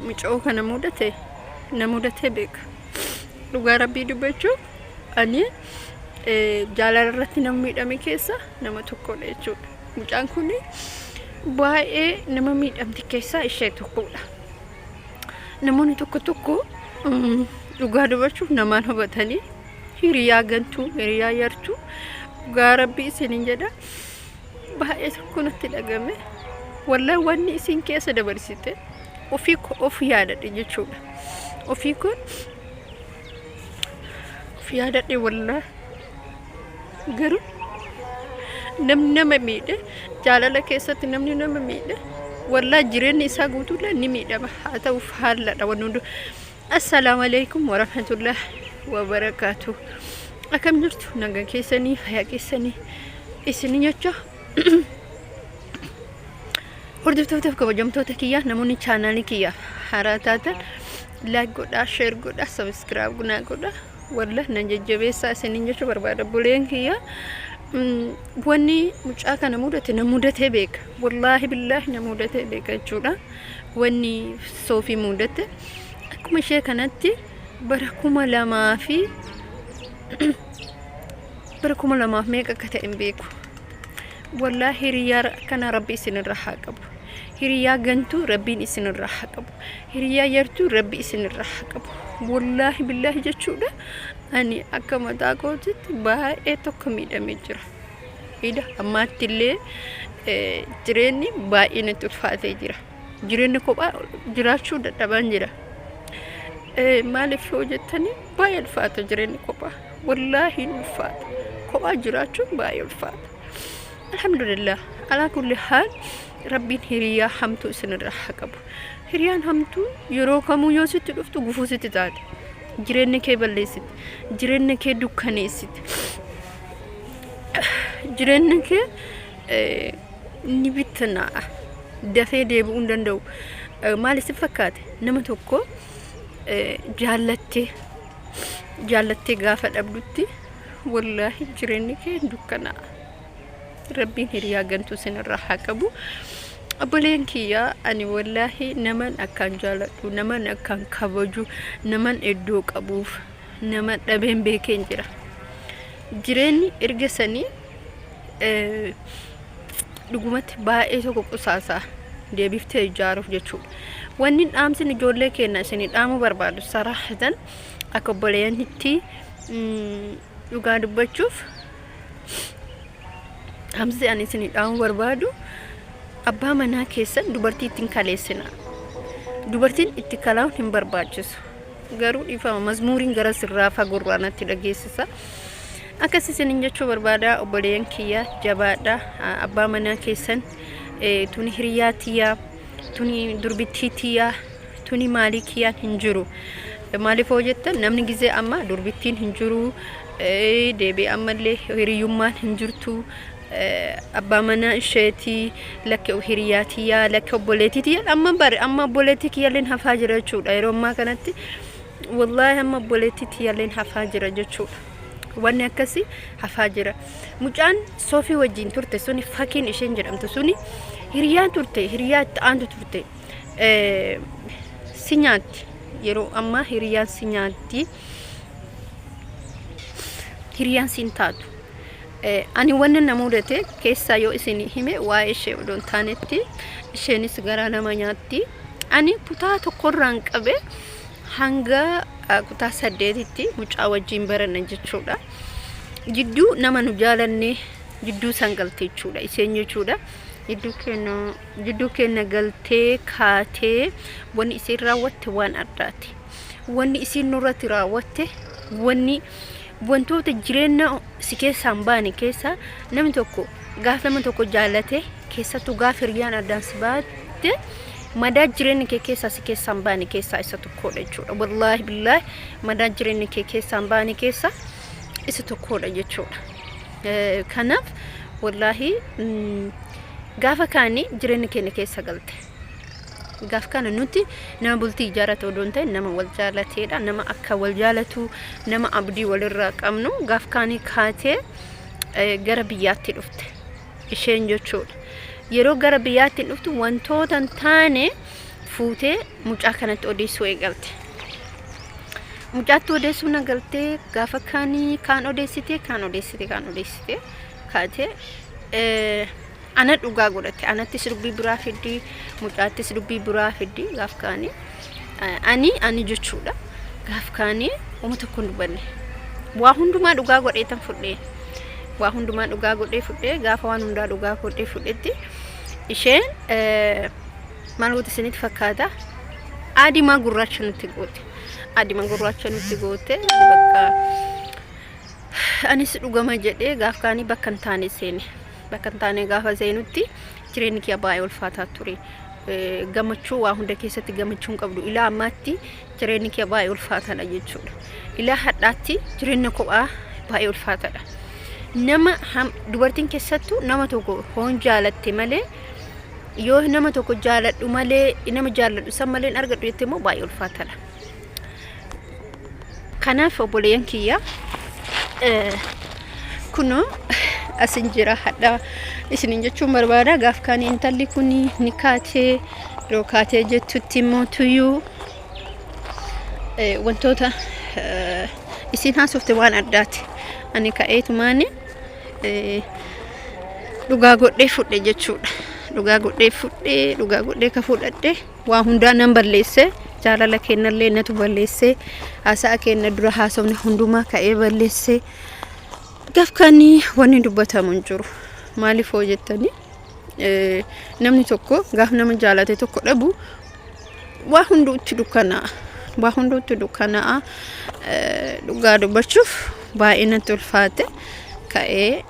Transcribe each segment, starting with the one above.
mucoo kana mudate beeka dhugaa rabbii dubbachuuf ani jaalala irratti nama miidhame keessa nama tokkodha jechuudha. Mucaan kun baay'ee nama miidhamti keessaa ishee tokkodha. Namoonni tokko dhugaa dubbachuuf namaan hubatanii hiriyaa gantuu hiriyaa yartuu dhugaa rabbii isiniin jedha baay'ee tokko natti dhagame. Wallahi wanni isin keessa dabarsite of yaadadhe jechuudha. Ofii kun of yaadadhe wallahi garuu namni nama miidhe jaalala keessatti namni nama miidhe wallahi jireenyi isaa guutuudha ni miidhama. Haa ta'uuf haalladha waan hundu. Assalaamu alaykum wa rahmatullahi wa barakatuh. Akkam jirtu nagaa keessanii fayyaa keessanii isin jecha hordoftoota kabajamtoota kiyya namoonni chaanaalii kiyya haaraa taatan like godhaa share godhaa subscribe godhaa wallahi nan jajjabeessaa isin jecha barbaada buleen kiyya. Wanni mucaa kana mudate beeka wallahi billahi na mudate beeka jechuudha. Wanni Soofii mudate akkuma ishee kanatti bara 2002 meeqa akka ta'e hin beeku. Wallahi hiriyaa kana rabbi isin irraa haa qabu. Hiriyaa gantuu rabbiin isin irraa haa qabu. Hiriyaa yartuu rabbi isin irraa haa qabu. Wallahi billahi jechuudha. Ani akka mataa kootitti baay'ee tokko miidhamee jira. Ida ammaatti illee jireenyi baay'ee natti ulfaatee jira. Jireenyi kophaa jiraachuu dadhabaan jira. Maaliif yoo jettanii baay'ee ulfaata jireenyi kophaa. Wallahi ulfaata. Kophaa jiraachuun baay'ee ulfaata. Alhamdulillah ala kulli haal rabbiin hiriyaa hamtuu isin irraa haa qabu. Hiriyaan hamtuu yeroo kamuu yoo sitti dhuftu gufuu sitti taate. Jireenyi kee balleessiti. Jireenyi kee dukkaneessiti. Jireenyi kee ni bittinaa'a. Dafee deebi'uu hin danda'u. Maal isin fakkaate nama tokko jaallattee gaafa dhabdutti wallahi jireenyi kee dukkanaa'a. Rabbiin hiriyaa gantuu isin irraa haa qabu. Abboleen kiyya ani wallahi naman akkaan jaaladhu naman akkaan kabaju naman iddoo qabuuf naman dhabeen beekeen jira. Jireenyi erga sanii dhugumatti baay'ee tokko qusaasaa deebiftee ijaaruuf jechuudha. Wanni dhaamsin ijoollee keenya isin dhaamu barbaadu saraahatan akka obboleeyanitti dhugaa dubbachuuf hamsi ani isin dhaamu barbaadu abbaa manaa keessan dubartii ittiin kaleessina. Dubartiin itti kalaa'uun hin barbaachisu. Garuu dhiifama mazmuuriin gara sirraa fagurraa natti dhageessisa. Akkas isin jechuu barbaada obboleeyyan kiyya jabaadha. Abbaa manaa keessan tuni hiriyaa tiyyaa tuni durbittii tiyyaa tuni maalii kiyyaan hin jiru. Maaliif yoo jettan namni gizee amma durbittiin hin jiru deebi'ee ammallee hiriyummaan hin jirtu. Abbaa manaa isheetii lakke hiriyaatiyaa lakke obboleetiitii amma obboleetii yalleen hafaa jira jechuudha. Yeroo ammaa kanatti wallahi amma obboleetii yalleen hafaa jira jechuudha. Wanni akkasii hafaa jira. Mucaan Soofii wajjin turte suni fakkiin isheen jedhamtu suni hiriyaa turte hiriyaa itti aantu turte si nyaatti. Yeroo ammaa hiriyaan si nyaatti hiriyaan siin taatu. Ani wanna namudate keessa yoo isin hime waa'ee ishee odoon taanetti isheenis garaa nama nyaatti. Ani kutaa tokkorraan qabe hanga kutaa 8tti mucaa wajjin baranna jechuudha. Jidduu nama nu jaalanne jidduu sangaltee jechuudha isheen jechuudha. Jidduu keenya galtee kaatee wanni isin raawwatte waan addaati. Wanni isin nurratti raawwatte wantoota jireenya si keessaan baane keessa namni tokko gaafa nama tokko jaalate keessattuu gaafa hiriyaan addaan si baatte madaa jireenya kee keessaa si keessaan baane keessaa isa tokkodha jechuudha. Wallahi billahi madaa jireenya kee keessaan baane keessaa isa tokkodha jechuudha. Kanaaf wallahi gaafa kaanii jireenya keenya keessa galte. Gaaf kana nuti nama bultii ijaaratu odoon ta'e nama wal jaalateedha. Nama akka wal jaalatu nama abdii walirraa qabnu gaaf kaanii kaatee gara biyyaatti dhufte isheen jechuudha. Yeroo gara biyyaatti dhuftu wantoota taane fuutee mucaa kanatti odeessuu eegalte. Mucaatti odeessuu nagaltee gaafa kaan odeessite kaatee ana dhugaa godhatte. Anattis dubbii biraa fiddi, mucaattis dubbii biraa fiddi. Gaaf kaanii ani jechuudha. Gaaf kaanii uma tokko hin dubbanne. Waa hundumaa dhugaa godheetan fudhee. Waa hundumaa dhugaa godhee fudhee gaafa waan hundaa dhugaa godhee fudhetti isheen maal gooti isinitti fakkaata? Adimaa gurraacha nutti goote. Adimaa gurraacha nutti goote bakka anis dhugama jedhee gaaf kaanii bakka hin taane seene. Bakka hin taane gaafa seenutti jireenyi kiyya baay'ee ulfaataa ture. Gammachuu waa hunda keessatti gammachuun qabdu. Ilaa ammaatti jireenyi kiyya baay'ee ulfaataadha jechuudha. Ilaa hadhaatti jireenya kophaa baay'ee ulfaataadha. Nama dubartiin keessattuu nama tokko hoon jaalatte malee yoo nama tokko jaaladhu malee nama jaaladhu san malee argadhu jettee immoo baay'ee ulfaataadha. Kanaaf obboleeyyan kiyya kunoo asin jira hadha isinin jechuun barbaada. Gaaf kaanii intalli kun ni kaatee yeroo kaatee jettutti immoo tuyyuu wantoota isin haasofte waan addaati. Ani ka'eetumaani dhugaa godhee fudhe jechuudha. Dhugaa godhee ka fudhadhe waa hundaa nan balleesse. Jaalala kennallee natu balleesse. Haasa'a kenna dura haasofne hundumaa ka'ee balleesse. Gaaf kaanii wanni dubbatamu hin jiru. Maaliif hoo jettanii namni tokko gaaf nama jaalate tokko dhabu waa hunduutti dukkanaa'a. Waa hunduutti dukkanaa'a. Dhugaa dubbachuuf baay'ee natti ulfaate ka'ee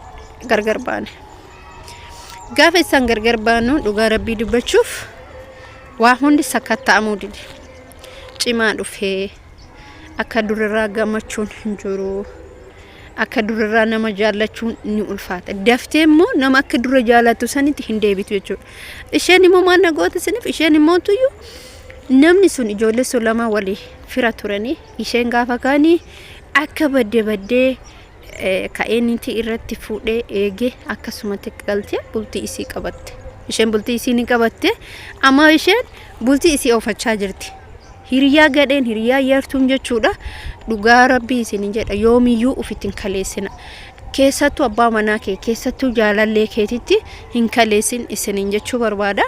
gargar baane. Gaafa isaan gargar baanu dhugaa rabbii dubbachuuf waa hundi sakatta'amuu dide. Cimaa dhufee akka durarraa gammachuun hin jiru. Akka durarraa nama jaallachuun ni ulfaata. Daftee immoo nama akka dura jaalatu sanitti hin deebitu jechuudha. Isheen immoo maal nagoota siniif isheen immoo tuyyuu namni sun ijoollee sun lama walii fira turanii isheen gaafa kaanii akka baddee ka'eeniti irratti fuudhee eegee akkasumatti galtee bultii isii qabatte. Isheen bultii isii ni qabatte amma isheen bultii isii oofachaa jirti. Hiriyaa gadheen hiriyaa yartuun jechuudha. Dhugaa rabbii isin jedha yoomiyyuu ufittiin kaleessina. Keessattuu abbaa manaa kee keessattuu jaalallee keetitti hin kaleessin isinin jechuu barbaada.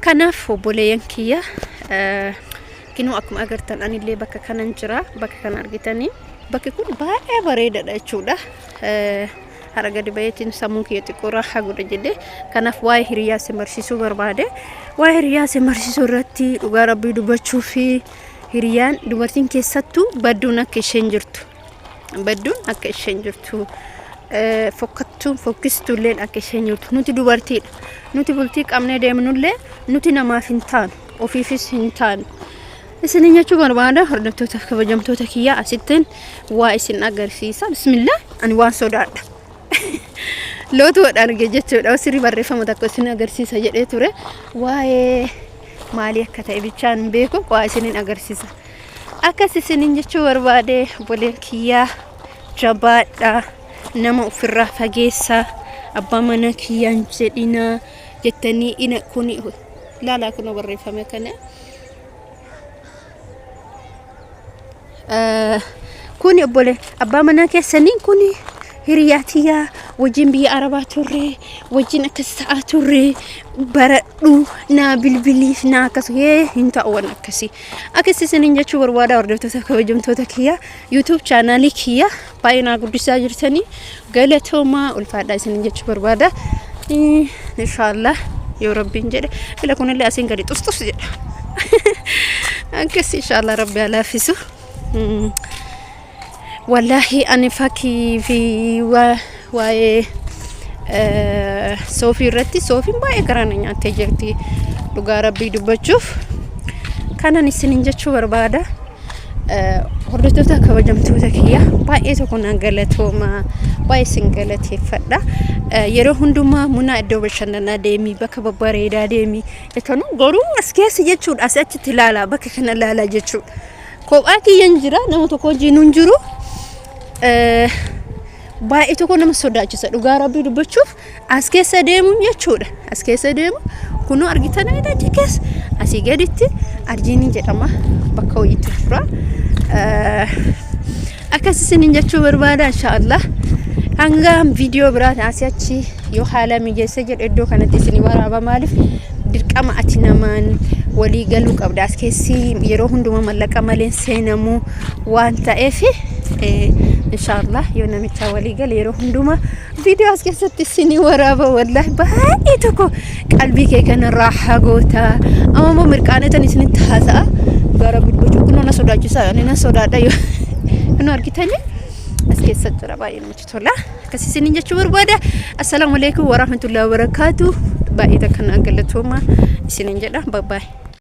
Kanaaf obboleeyyan kiyya kinoo akkuma agartan anillee bakka kanan jira. Bakka kana argitanii bakki kun baay'ee bareedaadha jechuudha. Hara gadi bayeetiin sammuun kiyya xiqqoo raahaa godha jedhee kanaaf waa'ee hiriyaa si barsiisuu barbaade. Waa'ee hiriyaa si barsiisuu irratti dhugaa rabbii dubbachuu fi hiriyaan dubartiin keessattuu badduun akka isheen jirtu. Badduun akka isheen jirtu. Fokkistuulleen akka isheen jirtu. Nuti dubartiidha. Nuti bultii qabnee deemnullee nuti namaaf hin taanu. Ofiifis hin taanu. Isin jechuu barbaada hordoftoota kabajamtoota kiyyaa asittiin waa isin agarsiisa. Bismillah ani waan sodaadha. Lootu wadhaan jechuudha. Sirri barreeffama tokko isin agarsiisa jedhee ture. Waa'ee maalii akka ta'e bichaan beeku waa isin agarsiisa. Akkas isin jechuu barbaade obboleen kiyyaa jabaadha. Nama ofirraa fageessa. Abbaa mana kiyyaan jedhina jettanii ina kuni laalaa kun barreeffame kana. Kuni obboleen abbaa mana keessanii kuni hiriyaatiyaa wajjin biyya arabaa turre wajjin akkas ta'aa turre baradhu naa bilbiliif naa akkas hin ta'u waan akkasii. Akkas isin jechuu barbaada hordoftoota kabajamtoota kiyya YouTube chaanaalii kiyya baay'ee naa guddisaa jirtanii galatoomaa ulfaadhaa isin jechuu barbaada. Inshallah yoo rabbiin jedhe bila kunillee asiin gadi xusxus jedha. Akkas inshallah rabbi alaafisu. Wallahi ani fakkii fi waa'ee soofii irratti soofiin baay'ee garaan nyaattee jirti dhugaa rabbii dubbachuuf kanan isin jechuu barbaada. Hordoftoota kabajamtoota kiyya baay'ee tokko na galatooma baay'ee isin galateeffadha. Yeroo hundumaa muna iddoo bashannanaa deemii bakka babbareedaa deemii etanu garuu as keessa jechuudha as achitti ilaalaa bakka kana ilaalaa jechuudha. Kophaa kiyyan jira nama tokko jiinuun jiru. Baay'ee tokko nama sodaachisa dhugaa rabbii dubbachuuf as keessa deemuun jechuudha. As keessa deemu كونو أرجيتنا إذا تكس أسيجدتي أرجيني جرما بكوي تجرا أكاسس نيجاتشو بربادا إن شاء الله هنگام فيديو برات أسياتشي يو حالا ميجي سجل إدو كانت إسني ورابا مالف dirqama ati namaan walii galuu qabdaas keessi yeroo hunduma mallaka maleen seenamu waan ta'eef inshallah yoo namicha walii gal yeroo hunduma video as keessatti sini waraaba wallahi baay'ee tokko qalbii kee kana raaxa goota amma mirqaanatan isinitti haasa'a gara bilbilu kunoona sodaachisa ani sodaadha yoo kuno argitani as keessatti baay'ee namatti tola akkasii sinin jechuu barbaada assalamu alaykum wa rahmatullahi wa barakatuh baay'ee kana galatooma isinin jedha bye bye